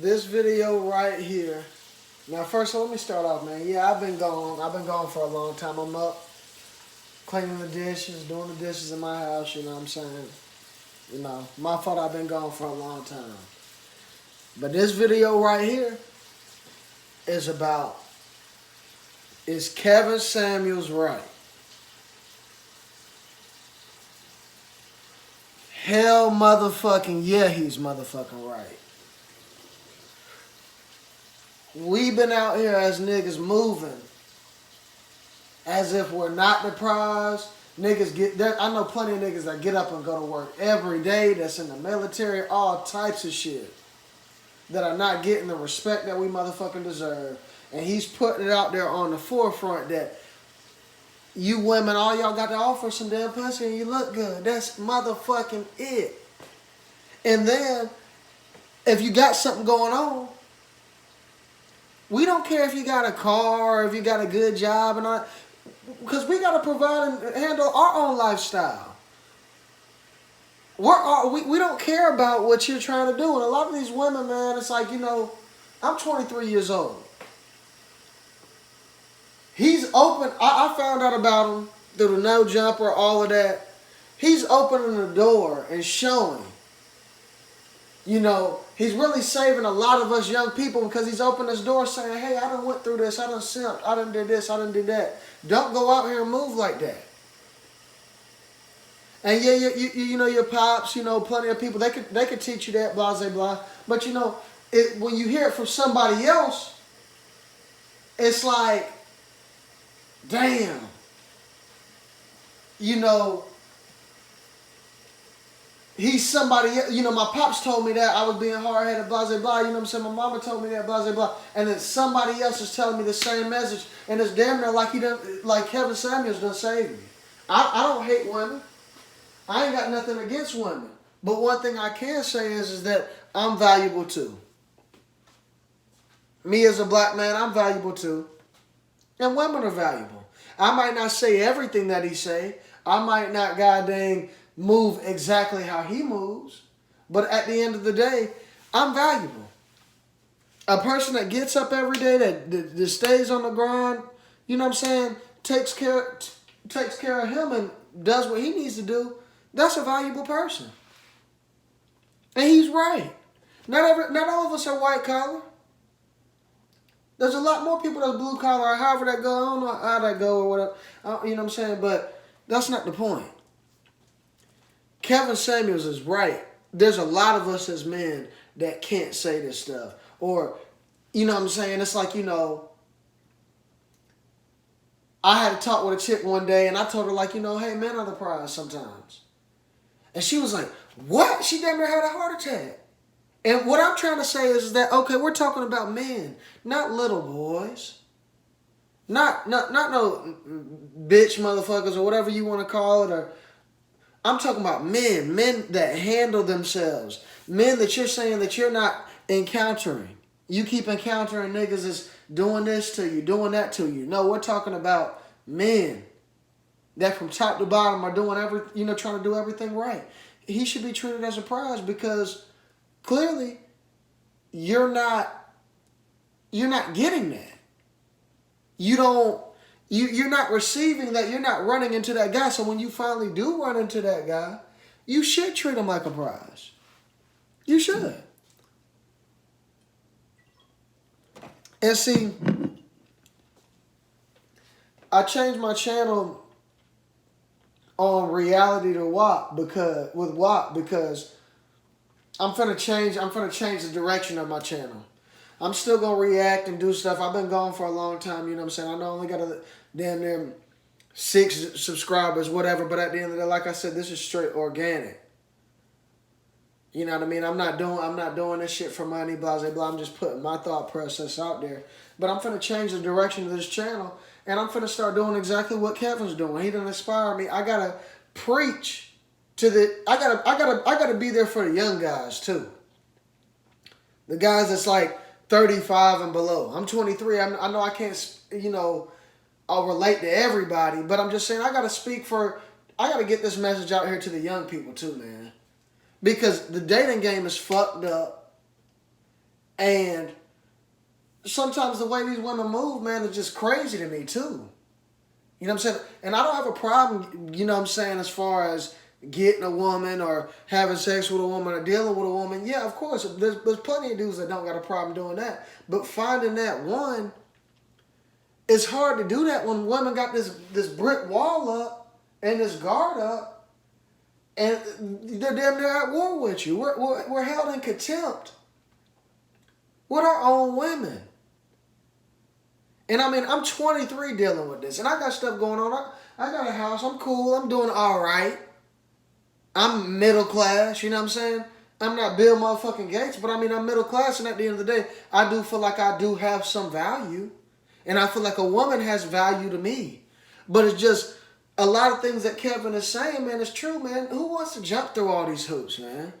This video right here. Now, first, let me start off, man. Yeah, I've been gone. I've been gone for a long time. I'm up cleaning the dishes, doing the dishes in my house. You know what I'm saying? You know, my fault. I've been gone for a long time. But this video right here is about: is Kevin Samuels right? Hell, motherfucking yeah, he's motherfucking right. We been out here as niggas moving as if we're not the prize. Niggas get there. I know plenty of niggas that get up and go to work every day, that's in the military, all types of shit, that are not getting the respect that we motherfucking deserve. And he's putting it out there on the forefront that you women, all y'all got to offer some damn pussy and you look good. That's motherfucking it. And then, if you got something going on, we don't care if you got a car or if you got a good job and all, because we got to provide and handle our own lifestyle. We don't care about what you're trying to do. And a lot of these women, man, it's like, you know, I'm 23 years old. He's open. I found out about him through the no jumper, all of that. He's opening the door and showing. You know, he's really saving a lot of us young people because he's opened this door saying, hey, I done went through this, I done simped, I done did this, I done did that. Don't go out here and move like that. And yeah, you know, your pops, you know, plenty of people, they could teach you that, blah, blah, blah. But you know, when you hear it from somebody else, it's like, damn. You know, he's somebody, you know, my pops told me that I was being hard-headed, blah, blah, blah. You know what I'm saying? My mama told me that, blah, blah, blah. And then somebody else is telling me the same message. And it's damn near like Kevin Samuels done saved me. I don't hate women. I ain't got nothing against women. But one thing I can say is that I'm valuable too. Me as a black man, I'm valuable too. And women are valuable. I might not say everything that he say. I might not goddamn move exactly how he moves. But at the end of the day, I'm valuable. A person that gets up every day, that stays on the grind, you know what I'm saying, takes care of him and does what he needs to do, that's a valuable person. And he's right. Not all of us are white collar. There's a lot more people that's blue collar or however that go. I don't know how that go or whatever. You know what I'm saying? But that's not the point. Kevin Samuels is right. There's a lot of us as men that can't say this stuff. Or, you know what I'm saying? It's like, you know, I had a talk with a chick one day and I told her, like, you know, hey, men are the prize sometimes. And she was like, what? She damn near had a heart attack. And what I'm trying to say is that, okay, we're talking about men, not little boys. Not no bitch motherfuckers or whatever you want to call it. Or I'm talking about men that handle themselves. Men that you're saying that you're not encountering. You keep encountering niggas that's doing this to you, doing that to you. No, we're talking about men that from top to bottom are doing trying to do everything right. He should be treated as a prize because clearly you're not getting that. You're not receiving that. You're not running into that guy. So when you finally do run into that guy, you should treat him like a prize. You should. And see, I changed my channel on reality to WAP because I'm finna change the direction of my channel. I'm still gonna react and do stuff. I've been gone for a long time, you know what I'm saying? I know I only got a damn near 6 subscribers, whatever, but at the end of the day, like I said, this is straight organic. You know what I mean? I'm not doing this shit for money, blah, blah, blah. I'm just putting my thought process out there. But I'm finna change the direction of this channel, and I'm finna start doing exactly what Kevin's doing. He done inspire me. I gotta preach to I gotta be there for the young guys too. The guys that's like 35 and below. I'm 23. I know I can't, I'll relate to everybody, but I'm just saying I gotta get this message out here to the young people too, man. Because the dating game is fucked up. And sometimes the way these women move, man, is just crazy to me too. You know what I'm saying? And I don't have a problem, you know what I'm saying, as far as getting a woman or having sex with a woman or dealing with a woman. Yeah, of course, there's plenty of dudes that don't got a problem doing that. But finding that one, it's hard to do that when women got this brick wall up and this guard up, and they're damn near at war with you. We're held in contempt with our own women. And I mean, I'm 23 dealing with this, and I got stuff going on. I got a house. I'm cool. I'm doing all right. I'm middle class. You know what I'm saying? I'm not Bill motherfucking Gates, but I mean, I'm middle class, and at the end of the day, I do feel like I do have some value, and I feel like a woman has value to me. But it's just a lot of things that Kevin is saying, man. It's true, man. Who wants to jump through all these hoops, man?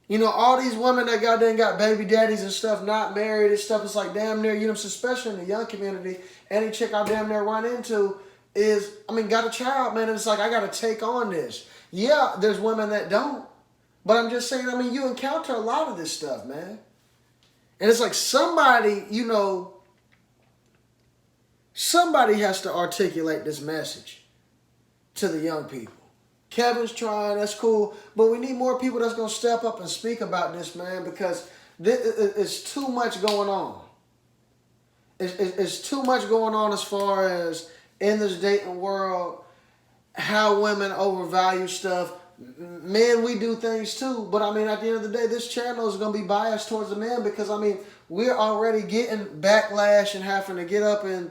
You know, all these women that got baby daddies and stuff, not married and stuff, it's like damn near, you know, especially in the young community, any chick I damn near run into is, I mean, got a child, man, and it's like, I got to take on this. Yeah, there's women that don't, but I'm just saying, I mean, you encounter a lot of this stuff, man. And it's like somebody, you know, somebody has to articulate this message to the young people. Kevin's trying, that's cool, but we need more people that's going to step up and speak about this, man, because it's too much going on. It's too much going on as far as in this dating world, how women overvalue stuff. Men, we do things too, but I mean, at the end of the day, this channel is going to be biased towards the men because, I mean, we're already getting backlash and having to get up and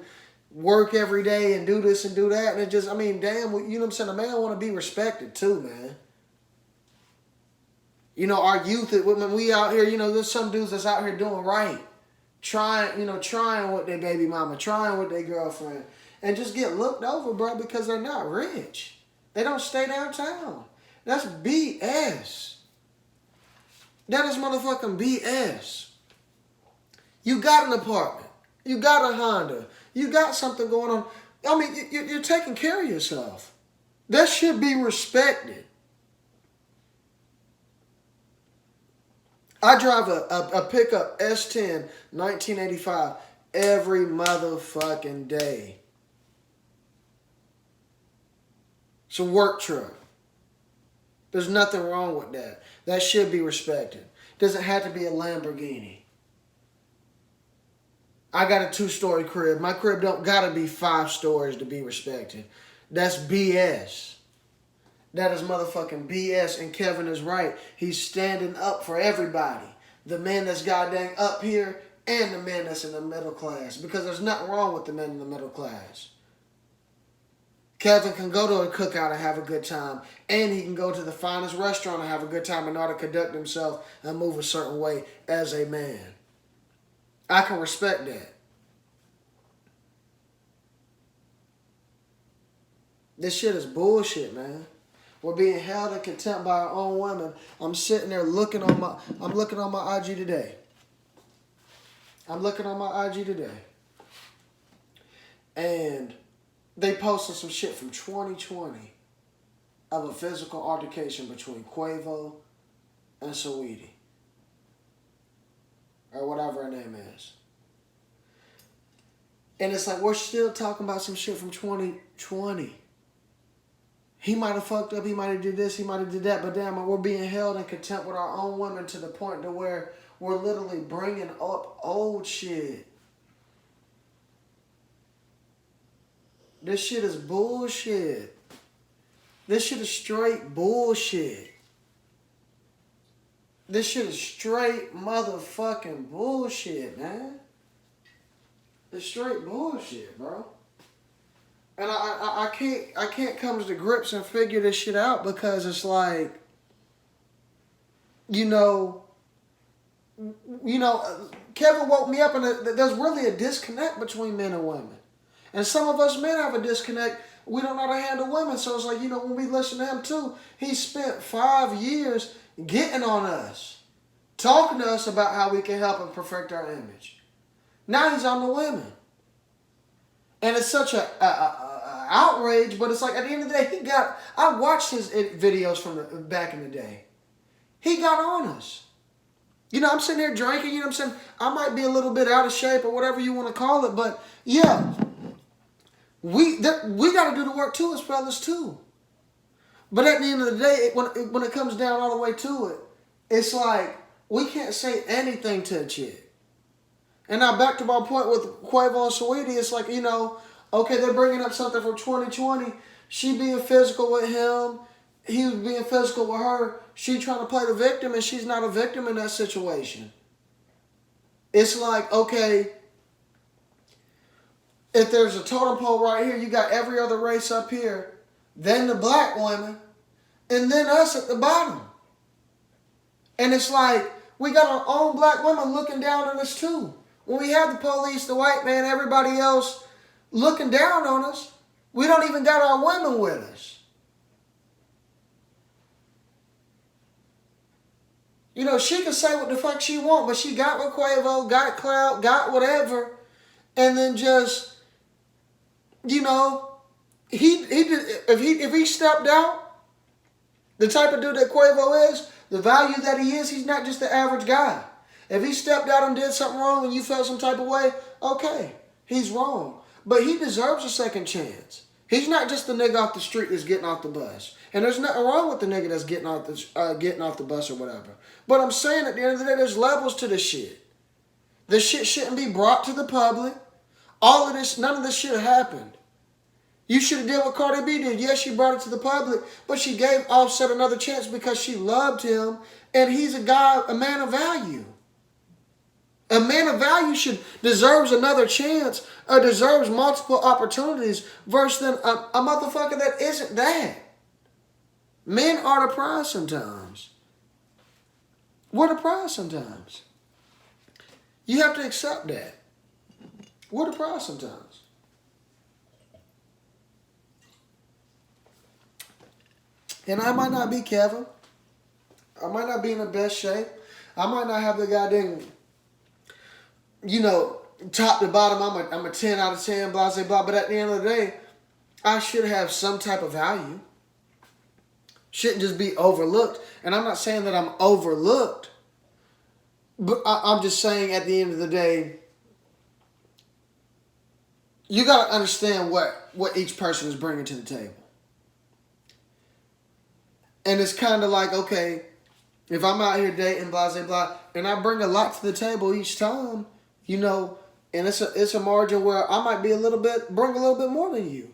work every day and do this and do that. And it just, I mean, damn, you know what I'm saying? A man want to be respected too, man. You know, our youth, when we out here, you know, there's some dudes that's out here doing right. Trying with their baby mama, trying with their girlfriend. And just get looked over, bro, because they're not rich. They don't stay downtown. That's BS. That is motherfucking BS. You got an apartment. You got a Honda. You got something going on. I mean, you're taking care of yourself. That should be respected. I drive a pickup S10 1985 every motherfucking day. It's a work truck. There's nothing wrong with that. That should be respected. Doesn't have to be a Lamborghini. I got a 2-story crib. My crib don't gotta be 5 stories to be respected. That's BS. That is motherfucking BS, and Kevin is right. He's standing up for everybody. The men that's goddamn up here and the men that's in the middle class. Because there's nothing wrong with the men in the middle class. Kevin can go to a cookout and have a good time. And he can go to the finest restaurant and have a good time and know how to conduct himself and move a certain way as a man. I can respect that. This shit is bullshit, man. We're being held in contempt by our own women. I'm sitting there looking on my IG today. And they posted some shit from 2020 of a physical altercation between Quavo and Saweetie. Or whatever her name is. And it's like, we're still talking about some shit from 2020. He might have fucked up, he might have did this, he might have did that, but damn, we're being held in contempt with our own women to the point to where we're literally bringing up old shit. This shit is bullshit. This shit is straight bullshit. This shit is straight motherfucking bullshit, man. It's straight bullshit, bro. And I can't come to grips and figure this shit out because it's like, you know, Kevin woke me up and there's really a disconnect between men and women. And some of us men have a disconnect. We don't know how to handle women. So it's like, you know, when we listen to him too, he spent 5 years getting on us, talking to us about how we can help and perfect our image. Now he's on the women. And it's such a outrage, but it's like at the end of the day, I watched his videos from back in the day. He got on us. You know, I'm sitting here drinking, you know what I'm saying? I might be a little bit out of shape or whatever you want to call it, but yeah, we got to do the work too as fellas too. But at the end of the day, when it comes down all the way to it, it's like we can't say anything to a chick. And now back to my point with Quavo and Saweetie, it's like, you know, okay, they're bringing up something from 2020. She being physical with him. He was being physical with her. She trying to play the victim, and she's not a victim in that situation. It's like, okay, if there's a totem pole right here, you got every other race up here, then the black women, and then us at the bottom. And it's like, we got our own black women looking down on us too. When we have the police, the white man, everybody else looking down on us, we don't even got our women with us. You know, she can say what the fuck she want, but she got with Quavo, got clout, got whatever, and then just, you know, if he stepped out, the type of dude that Quavo is, the value that he is, he's not just the average guy. If he stepped out and did something wrong and you felt some type of way, okay, he's wrong. But he deserves a second chance. He's not just the nigga off the street that's getting off the bus. And there's nothing wrong with the nigga that's getting off the bus or whatever. But I'm saying at the end of the day, there's levels to this shit. This shit shouldn't be brought to the public. All of this, none of this shit happened. You should have did what Cardi B did. Yes, she brought it to the public, but she gave Offset another chance because she loved him, and he's a guy, a man of value. A man of value deserves another chance or deserves multiple opportunities versus than a motherfucker that isn't that. Men are the prize sometimes. We're the prize sometimes. You have to accept that. We're the prize sometimes. And I might not be Kevin. I might not be in the best shape. I might not have the goddamn, you know, top to bottom, I'm a 10 out of 10, blah, blah, blah. But at the end of the day, I should have some type of value. Shouldn't just be overlooked. And I'm not saying that I'm overlooked. But I'm just saying at the end of the day, you got to understand what each person is bringing to the table. And it's kind of like, okay, if I'm out here dating, blah, blah, blah, and I bring a lot to the table each time, you know, and it's a margin where I might bring a little bit more than you.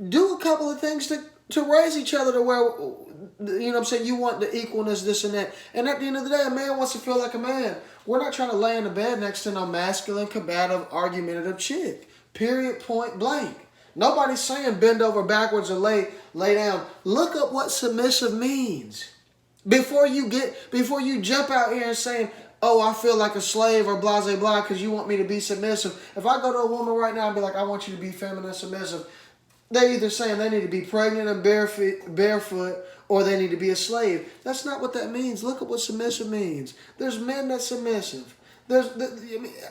Do a couple of things to raise each other to where, you know what I'm saying, you want the equalness, this and that. And at the end of the day, a man wants to feel like a man. We're not trying to lay in the bed next to no masculine, combative, argumentative chick. Period, point blank. Nobody's saying bend over backwards or lay down. Look up what submissive means. Before you jump out here and saying, oh, I feel like a slave or blah, blah, blah, because you want me to be submissive. If I go to a woman right now and be like, I want you to be feminine submissive, they're either saying they need to be pregnant and barefoot or they need to be a slave. That's not what that means. Look at what submissive means. There's men that's submissive.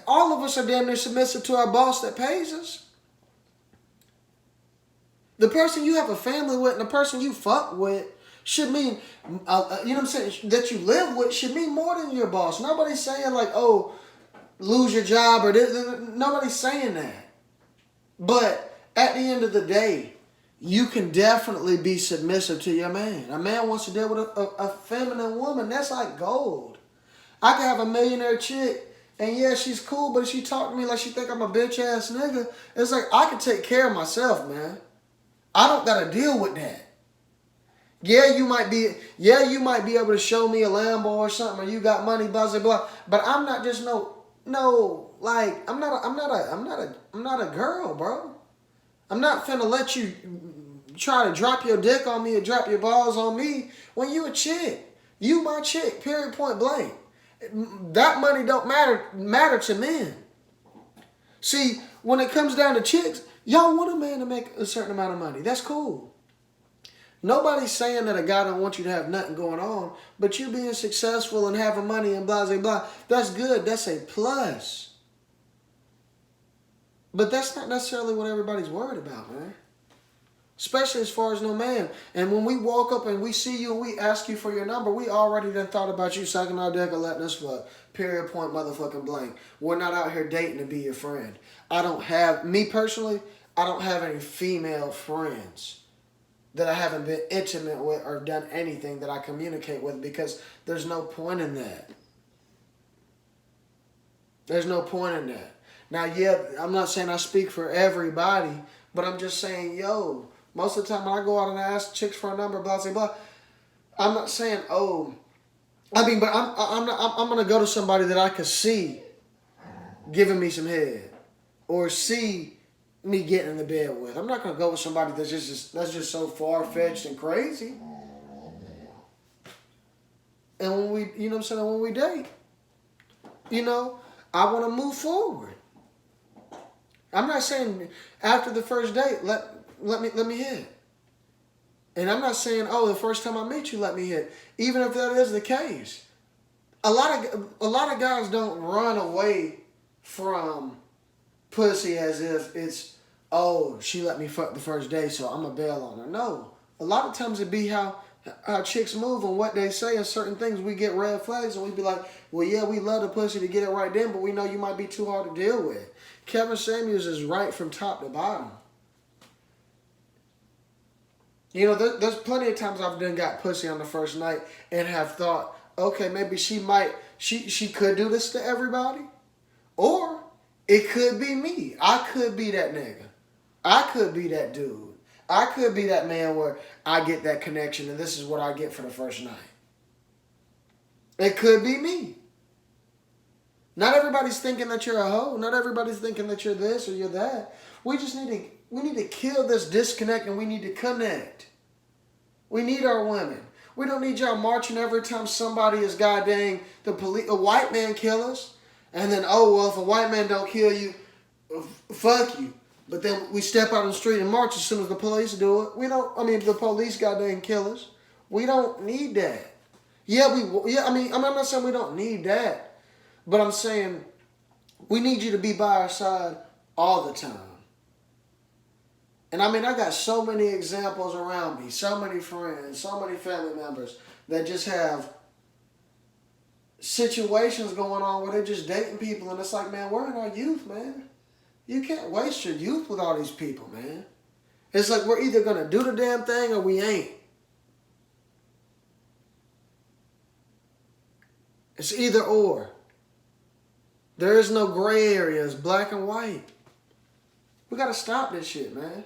All of us are damn near submissive to our boss that pays us. The person you have a family with and the person you fuck with should mean, you know what I'm saying, that you live with should mean more than your boss. Nobody's saying like, oh, lose your job or this. Nobody's saying that. But at the end of the day, you can definitely be submissive to your man. A man wants to deal with a feminine woman. That's like gold. I could have a millionaire chick, and yeah, she's cool, but if she talk to me like she think I'm a bitch ass nigga, it's like I can take care of myself, man. I don't gotta deal with that. Yeah, you might be able to show me a Lambo or something, or you got money, blah blah blah. But I'm not just like I'm not a girl, bro. I'm not finna let you try to drop your dick on me or drop your balls on me when you a chick. You my chick, period, point blank. That money don't matter to men. See, when it comes down to chicks, y'all want a man to make a certain amount of money. That's cool. Nobody's saying that a guy don't want you to have nothing going on, but you being successful and having money and blah, blah, blah, that's good. That's a plus. But that's not necessarily what everybody's worried about, man. Especially as far as no man. And when we walk up and we see you and we ask you for your number, we already done thought about you sucking our dick or letting us fuck. Period, point, motherfucking blank. We're not out here dating to be your friend. Me personally, I don't have any female friends that I haven't been intimate with or done anything that I communicate with, because there's no point in that. There's no point in that. Now, yeah, I'm not saying I speak for everybody, but I'm just saying, yo, most of the time when I go out and ask chicks for a number, blah, blah, blah, I'm not saying, oh, I mean, but I'm going to go to somebody that I could see giving me some head or see me getting in the bed with. I'm not going to go with somebody that's just so far-fetched and crazy. And when we, you know what I'm saying, when we date, you know, I want to move forward. I'm not saying after the first date, let me hit. And I'm not saying, oh, the first time I meet you, let me hit. Even if that is the case, a lot of guys don't run away from pussy as if it's, oh, she let me fuck the first day, so I'm gonna bail on her. No, a lot of times it be how chicks move and what they say and certain things. We get red flags and we be like, well, yeah, we love the pussy to get it right then, but we know you might be too hard to deal with. Kevin Samuels is right from top to bottom. You know, there's plenty of times I've done got pussy on the first night and have thought, okay, maybe she could do this to everybody. Or it could be me. I could be that nigga. I could be that dude. I could be that man where I get that connection and this is what I get for the first night. It could be me. Not everybody's thinking that you're a hoe. Not everybody's thinking that you're this or you're that. We need to kill this disconnect and we need to connect. We need our women. We don't need y'all marching every time somebody is goddamn a white man kill us. And then, oh, well, if a white man don't kill you, fuck you. But then we step out on the street and march as soon as the police do it. The police goddamn kill us. We don't need that. I'm not saying we don't need that. But I'm saying we need you to be by our side all the time. And I mean, I got so many examples around me, so many friends, so many family members that just have situations going on where they're just dating people. And it's like, man, we're in our youth, man. You can't waste your youth with all these people, man. It's like we're either going to do the damn thing or we ain't. It's either or. There is no gray areas, black and white. We got to stop this shit, man.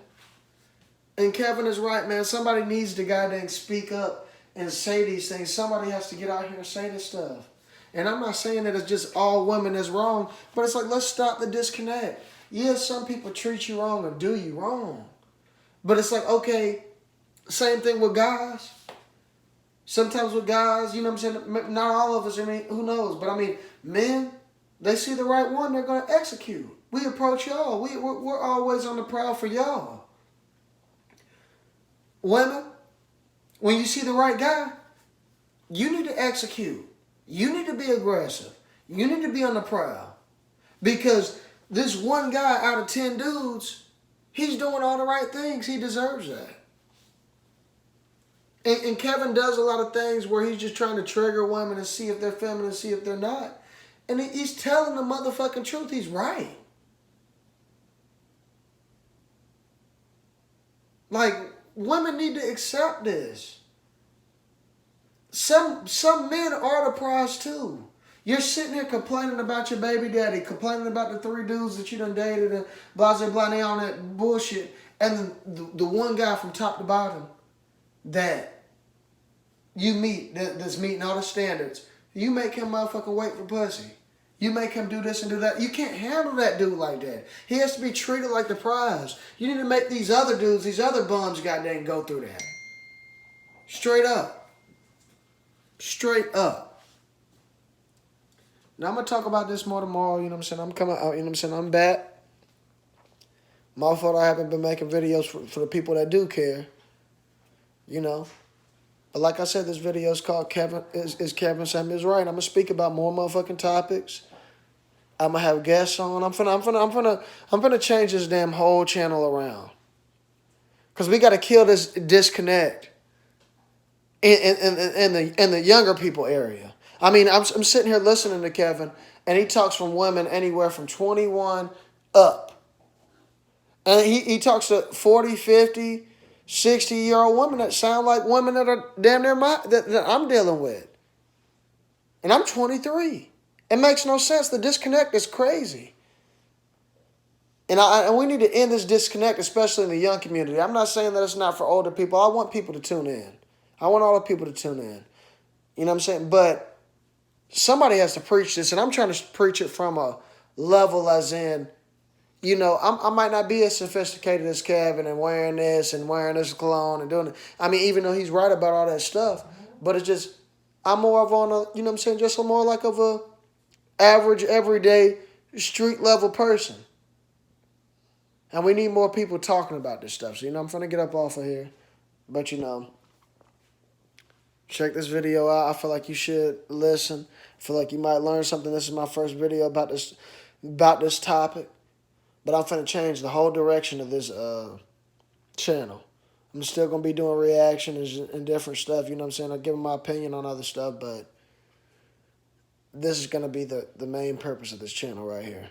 And Kevin is right, man. Somebody needs to goddamn speak up and say these things. Somebody has to get out here and say this stuff. And I'm not saying that it's just all women that's wrong, but it's like, let's stop the disconnect. Yeah, some people treat you wrong or do you wrong. But it's like, okay, same thing with guys. Sometimes with guys, you know what I'm saying? Not all of us, I mean, who knows? But I mean, men, they see the right one, they're going to execute. We approach y'all. We're always on the prowl for y'all. Women, when you see the right guy, you need to execute. You need to be aggressive. You need to be on the prowl. Because this one guy out of 10 dudes, he's doing all the right things. He deserves that. And Kevin does a lot of things where he's just trying to trigger women and see if they're feminine, see if they're not. And he's telling the motherfucking truth. He's right. Like, women need to accept this. Some men are the prize too. You're sitting here complaining about your baby daddy, complaining about the 3 dudes that you done dated and blah, blah, blah, and they on that bullshit. And the one guy from top to bottom that you meet, that's meeting all the standards, you make him motherfucking wait for pussy. You make him do this and do that. You can't handle that dude like that. He has to be treated like the prize. You need to make these other dudes, these other bums, goddamn, go through that. Straight up. Straight up. Now, I'm going to talk about this more tomorrow, you know what I'm saying? I'm coming out, you know what I'm saying? I'm back. My fault I haven't been making videos for the people that do care. You know. But like I said, this video is called Kevin Samuels Right. I'm going to speak about more motherfucking topics. I'm going to have guests on. I'm finna change this damn whole channel around. Because we got to kill this disconnect in the younger people area. I mean, I'm sitting here listening to Kevin, and he talks from women anywhere from 21 up. And he talks to 40, 50, 60-year-old women that sound like women that are damn near that I'm dealing with. And I'm 23. It makes no sense. The disconnect is crazy. And we need to end this disconnect, especially in the young community. I'm not saying that it's not for older people. I want people to tune in. I want all the people to tune in. You know what I'm saying? But somebody has to preach this, and I'm trying to preach it from a level as in, you know, I might not be as sophisticated as Kevin and wearing this cologne and doing it. I mean, even though he's right about all that stuff, but it's just, I'm more of on a, you know what I'm saying, just more like of a average, everyday, street level person. And we need more people talking about this stuff. So, you know, I'm going to get up off of here. But, you know, check this video out. I feel like you should listen. I feel like you might learn something. This is my first video about this topic. But I'm finna change the whole direction of this channel. I'm still going to be doing reactions and different stuff. You know what I'm saying? I'll give my opinion on other stuff. But this is going to be the main purpose of this channel right here.